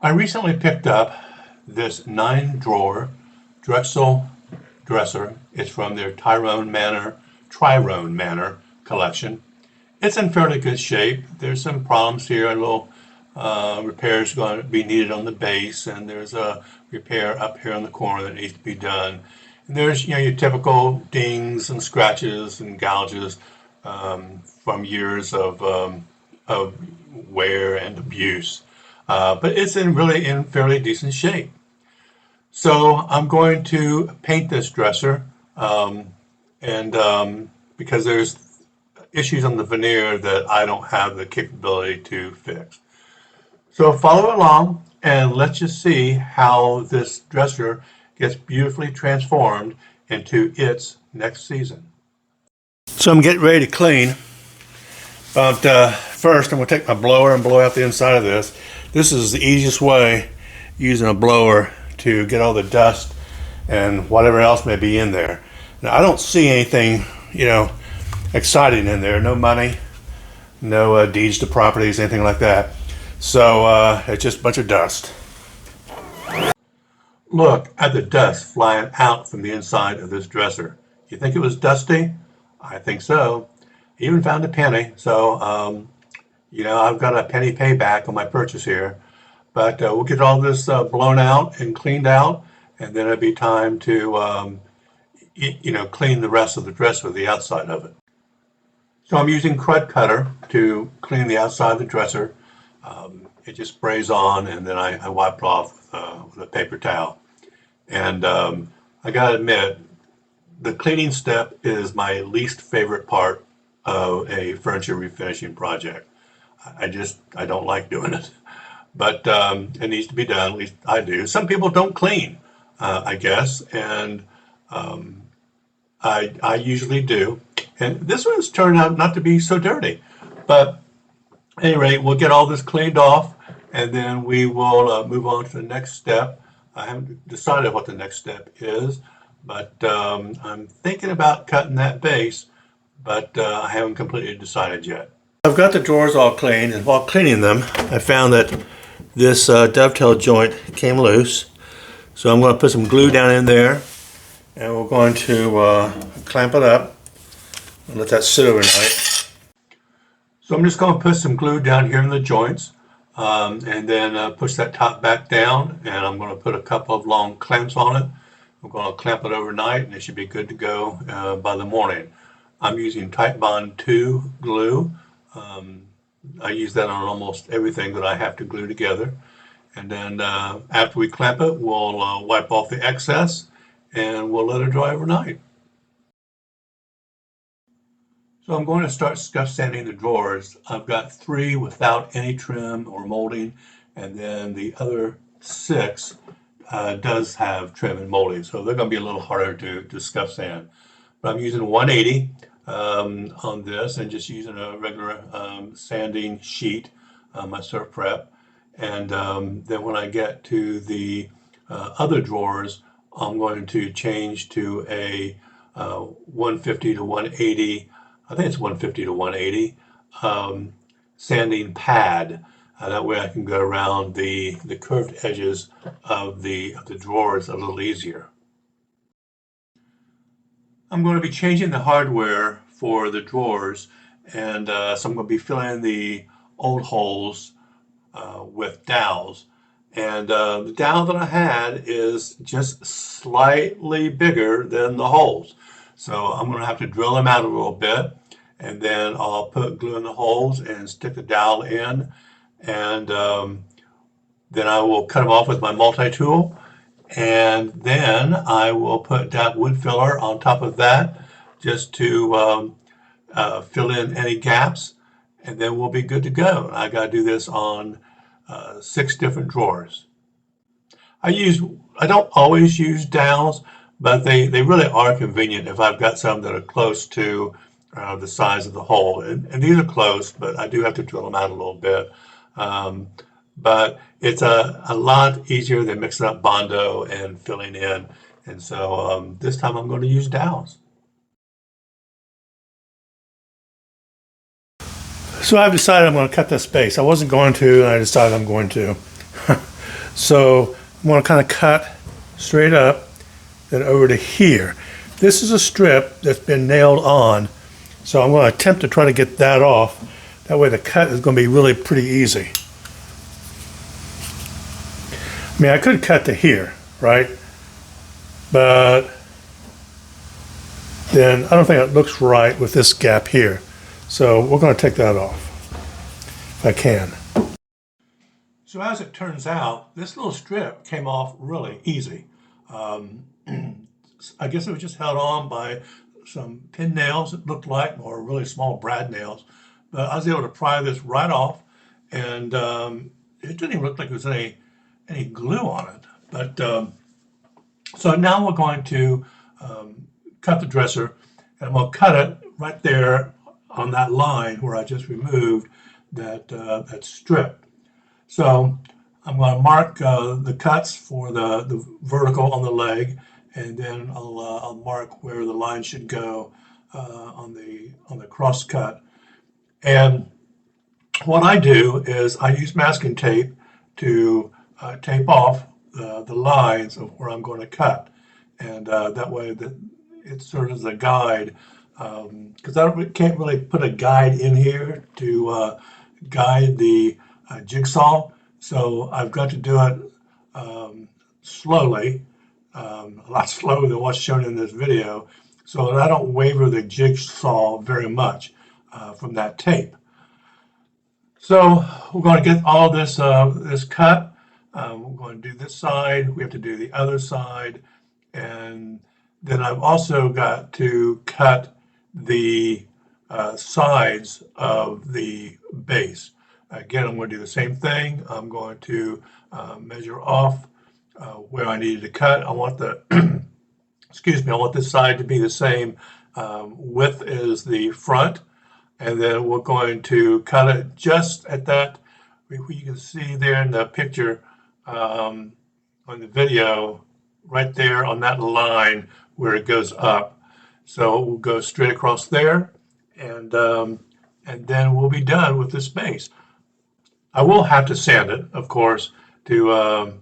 I recently picked up this 9-drawer Drexel dresser. It's from their Tryon Manor collection. It's in fairly good shape. There's some problems here. A little repairs going to be needed on the base, and there's a repair up here in the corner that needs to be done. And there's your typical dings and scratches and gouges from years of wear and abuse. But it's really in fairly decent shape. So I'm going to paint this dresser, because there's issues on the veneer that I don't have the capability to fix. So follow along and let's just see how this dresser gets beautifully transformed into its next season. So I'm getting ready to clean, but first I'm going to take my blower and blow out the inside of this. This is the easiest way, using a blower, to get all the dust and whatever else may be in there. Now I don't see anything, exciting in there. No money, no deeds to properties, anything like that. So it's just a bunch of dust. Look at the dust flying out from the inside of this dresser. You think it was dusty? I think so. I even found a penny. So, I've got a penny payback on my purchase here. But we'll get all this blown out and cleaned out, and then it'll be time to, clean the rest of the dresser, the outside of it. So I'm using crud cutter to clean the outside of the dresser. It just sprays on, and then I wipe it off with a paper towel. And I gotta admit, the cleaning step is my least favorite part of a furniture refinishing project. I don't like doing it. But it needs to be done, at least I do. Some people don't clean, I guess, and I usually do. And this one's turned out not to be so dirty. But at any rate, we'll get all this cleaned off, and then we will move on to the next step. I haven't decided what the next step is, but I'm thinking about cutting that base, but I haven't completely decided yet. I've got the drawers all cleaned, and while cleaning them, I found that this dovetail joint came loose. So I'm going to put some glue down in there, and we're going to clamp it up and let that sit overnight. So I'm just going to put some glue down here in the joints, and then push that top back down, and I'm going to put a couple of long clamps on it. I'm going to clamp it overnight, and it should be good to go by the morning. I'm using Titebond 2 glue. I use that on almost everything that I have to glue together. And then after we clamp it, we'll wipe off the excess and we'll let it dry overnight. So I'm going to start scuff sanding the drawers. I've got 3 without any trim or molding, and then the other 6 does have trim and molding, so they're going to be a little harder to scuff sand. But I'm using 180 on this, and just using a regular sanding sheet, my Surfprep. And then when I get to the other drawers, I'm going to change to a 150 to 180, I think it's 150 to 180 sanding pad. That way I can go around the curved edges of the drawers a little easier. I'm going to be changing the hardware for the drawers, and so I'm going to be filling in the old holes with dowels. And the dowel that I had is just slightly bigger than the holes. So I'm going to have to drill them out a little bit, and then I'll put glue in the holes and stick the dowel in, and then I will cut them off with my multi-tool. And then I will put that wood filler on top of that just to fill in any gaps, and then we'll be good to go. I got to do this on 6 different drawers. I don't always use dowels, but they really are convenient if I've got some that are close to the size of the hole. And these are close, but I do have to drill them out a little bit. But it's a lot easier than mixing up Bondo and filling in. And so this time I'm going to use dowels. So I've decided I'm going to cut this base. I wasn't going to, and I decided I'm going to. So I'm going to kind of cut straight up, then over to here. This is a strip that's been nailed on, so I'm going to attempt to try to get that off. That way the cut is going to be really pretty easy. I mean, I could cut to here, right? But then I don't think it looks right with this gap here. So we're going to take that off, if I can. So as it turns out, this little strip came off really easy. I guess it was just held on by some pin nails, it looked like, or really small brad nails. But I was able to pry this right off, and it didn't even look like there was any glue on it. But so now we're going to cut the dresser, and I'm going to cut it right there on that line where I just removed that strip. So I'm going to mark the cuts for the vertical on the leg, and then I'll mark where the line should go on the cross cut. And what I do is I use masking tape to tape off the lines of where I'm going to cut, and that way that it serves as a guide, because I can't really put a guide in here to guide the jigsaw, so I've got to do it slowly, a lot slower than what's shown in this video, so that I don't waver the jigsaw very much from that tape. So we're going to get all this this cut. We're going to do this side. We have to do the other side, and then I've also got to cut the sides of the base. Again, I'm going to do the same thing. I'm going to measure off where I needed to cut. I want the excuse me. I want this side to be the same width as the front. And then we're going to cut it just at that. You can see there in the picture on the video, right there on that line where it goes up. So we'll go straight across there, and then we'll be done with this base. I will have to sand it, of course, to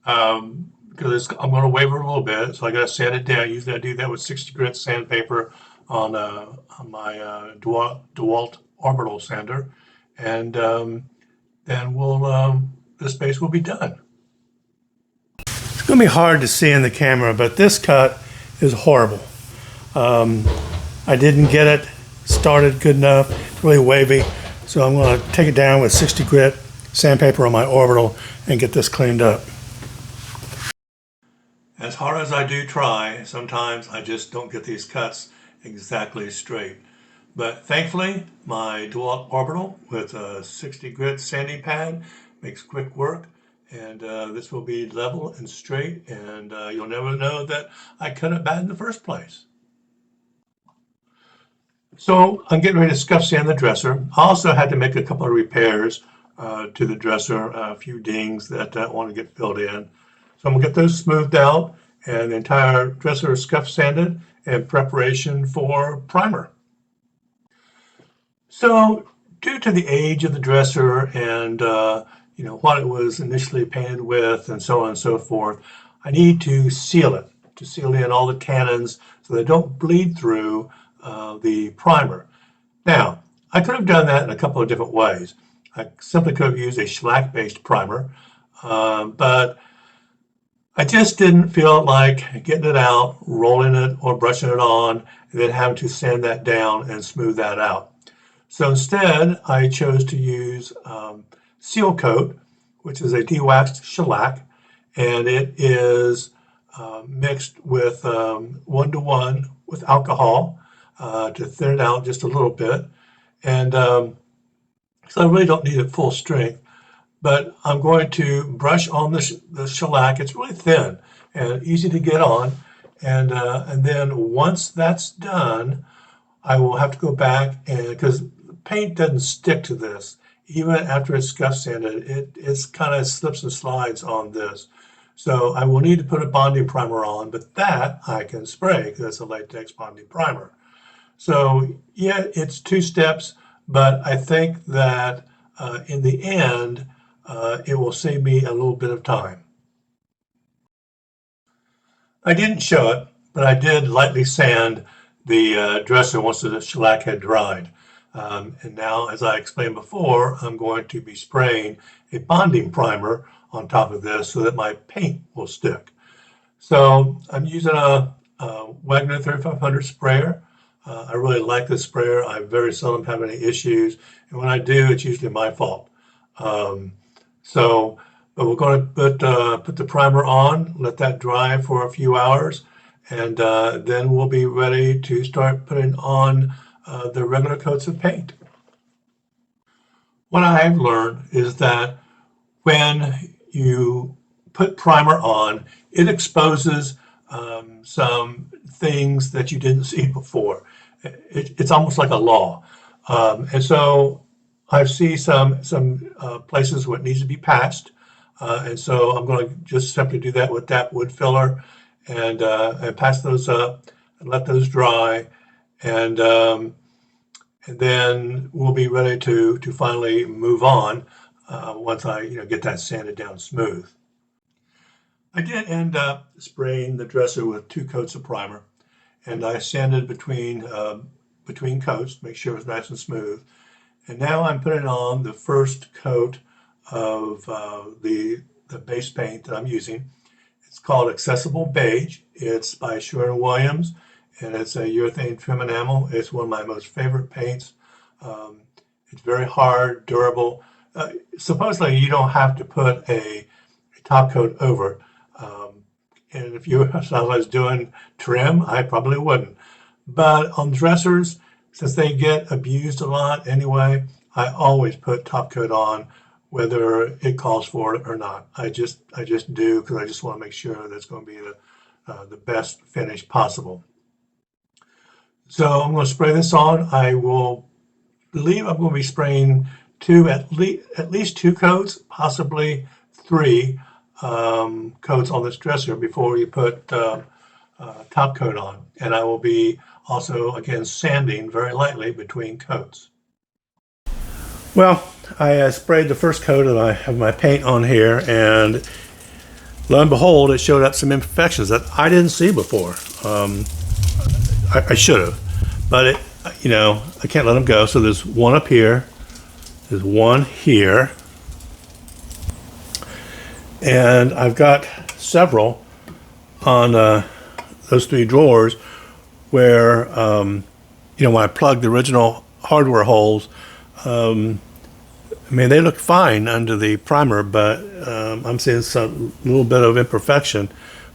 because I'm going to waver a little bit, so I got to sand it down. Usually I do that with 60 grit sandpaper on my DeWalt orbital sander, and then we'll this base will be done. It's going to be hard to see in the camera, but this cut is horrible. I didn't get it started good enough. It's really wavy, so I'm going to take it down with 60 grit sandpaper on my orbital and get this cleaned up. As hard as I do try, sometimes I just don't get these cuts exactly straight. But thankfully, my DeWalt orbital with a 60 grit sanding pad makes quick work, and this will be level and straight, and you'll never know that I cut it bad in the first place. So I'm getting ready to scuff sand the dresser. I also had to make a couple of repairs to the dresser, a few dings that I want to get filled in. So I'm going to get those smoothed out, and the entire dresser is scuff sanded in preparation for primer. So due to the age of the dresser and you know what it was initially painted with and so on and so forth, I need to seal it, to seal in all the tannins so they don't bleed through the primer. Now, I could have done that in a couple of different ways. I simply could have used a shellac-based primer, but I just didn't feel like getting it out, rolling it, or brushing it on, and then having to sand that down and smooth that out. So instead, I chose to use SealCoat, which is a de-waxed shellac, and it is mixed with 1-to-1 with alcohol to thin it out just a little bit. And so I really don't need it full strength, but I'm going to brush on the shellac. It's really thin and easy to get on. And then once that's done, I will have to go back, and because paint doesn't stick to this, even after it's scuff sanded, it's kind of slips and slides on this. So I will need to put a bonding primer on, but that I can spray because it's a latex bonding primer. So yeah, it's 2 steps, but I think that in the end, it will save me a little bit of time. I didn't show it, but I did lightly sand the dresser once the shellac had dried. And now, as I explained before, I'm going to be spraying a bonding primer on top of this so that my paint will stick. So I'm using a Wagner 3500 sprayer. I really like this sprayer. I very seldom have any issues, and when I do, it's usually my fault. Um, but we're going to put the primer on, let that dry for a few hours, and then we'll be ready to start putting on the regular coats of paint. What I have learned is that when you put primer on, it exposes some things that you didn't see before. It's almost like a law. And so I see some places where it needs to be patched. And so I'm going to just simply do that with that wood filler and patch those up and let those dry. And then we'll be ready to finally move on once I get that sanded down smooth. I did end up spraying the dresser with 2 coats of primer, and I sanded between coats to make sure it was nice and smooth. And now I'm putting on the first coat of the base paint that I'm using. It's called Accessible Beige. It's by Sherwin-Williams, and it's a urethane trim enamel. It's one of my most favorite paints. It's very hard, durable. Supposedly you don't have to put a top coat over it. And if I was doing trim, I probably wouldn't. But on dressers, since they get abused a lot anyway, I always put top coat on, whether it calls for it or not. I just do, because I just want to make sure that it's going to be the best finish possible. So I'm going to spray this on. I believe I'm going to be spraying at least 2 coats, possibly 3 coats on this dresser before you put top coat on. And I will be also, again, sanding very lightly between coats. Well, I sprayed the first coat of my paint on here, and lo and behold, it showed up some imperfections that I didn't see before. I should have, but I can't let them go. So there's one up here, there's one here, and I've got several on those 3 drawers where, when I plugged the original hardware holes, they look fine under the primer, but I'm seeing some little bit of imperfection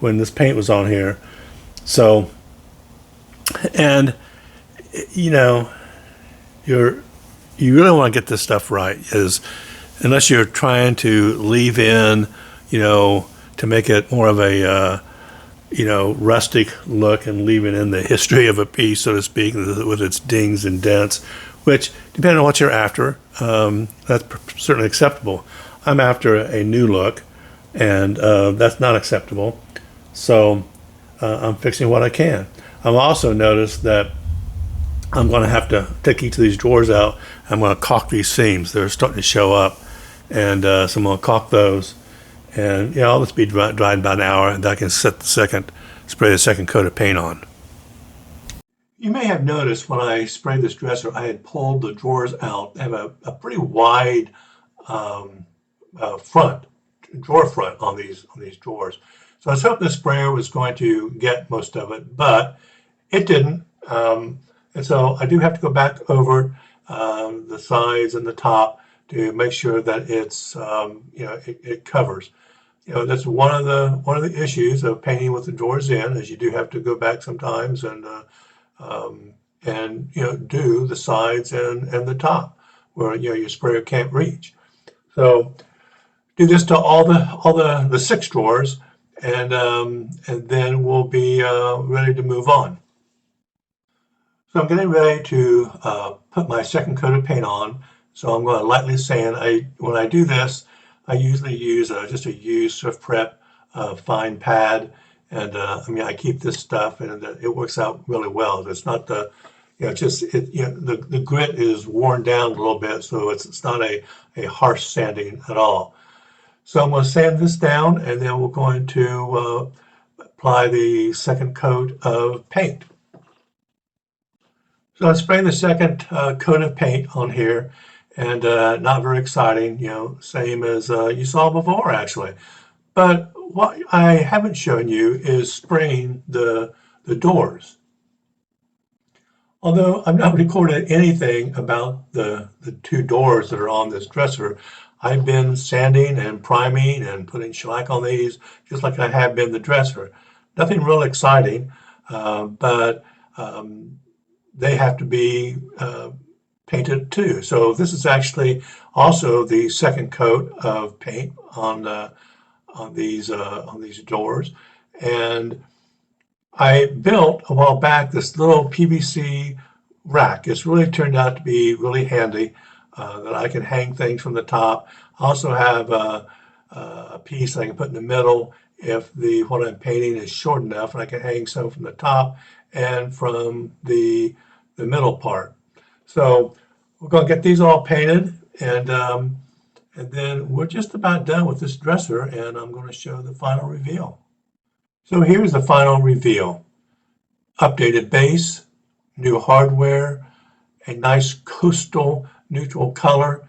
when this paint was on here. So, and you really want to get this stuff right, unless you're trying to leave in, to make it more of a rustic look and leaving in the history of a piece, so to speak, with its dings and dents, which, depending on what you're after, that's certainly acceptable. I'm after a new look, and that's not acceptable. So I'm fixing what I can. I've also noticed that I'm going to have to take each of these drawers out. I'm going to caulk these seams. They're starting to show up, and so I'm going to caulk those. And all this be dried about an hour, and I can spray the second coat of paint on. You may have noticed when I sprayed this dresser, I had pulled the drawers out. They have a pretty wide drawer front on these drawers. So I was hoping the sprayer was going to get most of it, but it didn't. And so I do have to go back over the sides and the top to make sure that it's it covers. That's one of the issues of painting with the drawers in, is you do have to go back sometimes and do the sides and the top where your sprayer can't reach. So do this to all the 6 drawers, and then we'll be ready to move on. So I'm getting ready to put my second coat of paint on. So I'm going to lightly sand. When I do this, I usually use just a used Surfprep fine pad, and I keep this stuff, and it works out really well. It's not the grit is worn down a little bit, so it's not a harsh sanding at all. So I'm going to sand this down, and then we're going to apply the second coat of paint. So I'm spraying the second coat of paint on here, and not very exciting, same as you saw before actually. But what I haven't shown you is spraying the doors. Although I've not recorded anything about the two doors that are on this dresser, I've been sanding and priming and putting shellac on these just like I have been the dresser. Nothing real exciting, but they have to be painted too. So this is actually also the second coat of paint on these doors. And I built a while back this little PVC rack. It's really turned out to be really handy that I can hang things from the top. I also have a piece I can put in the middle if what I'm painting is short enough, and I can hang some from the top and from the middle part. So we're going to get these all painted, and then we're just about done with this dresser, and I'm going to show the final reveal. So here's the final reveal. Updated base, new hardware, a nice coastal neutral color.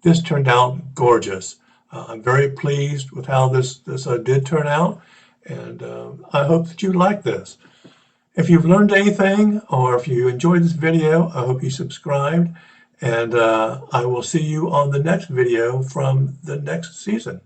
This turned out gorgeous. I'm very pleased with how this did turn out, and I hope that you like this. If you've learned anything, or if you enjoyed this video, I hope you subscribed, and I will see you on the next video from the next season.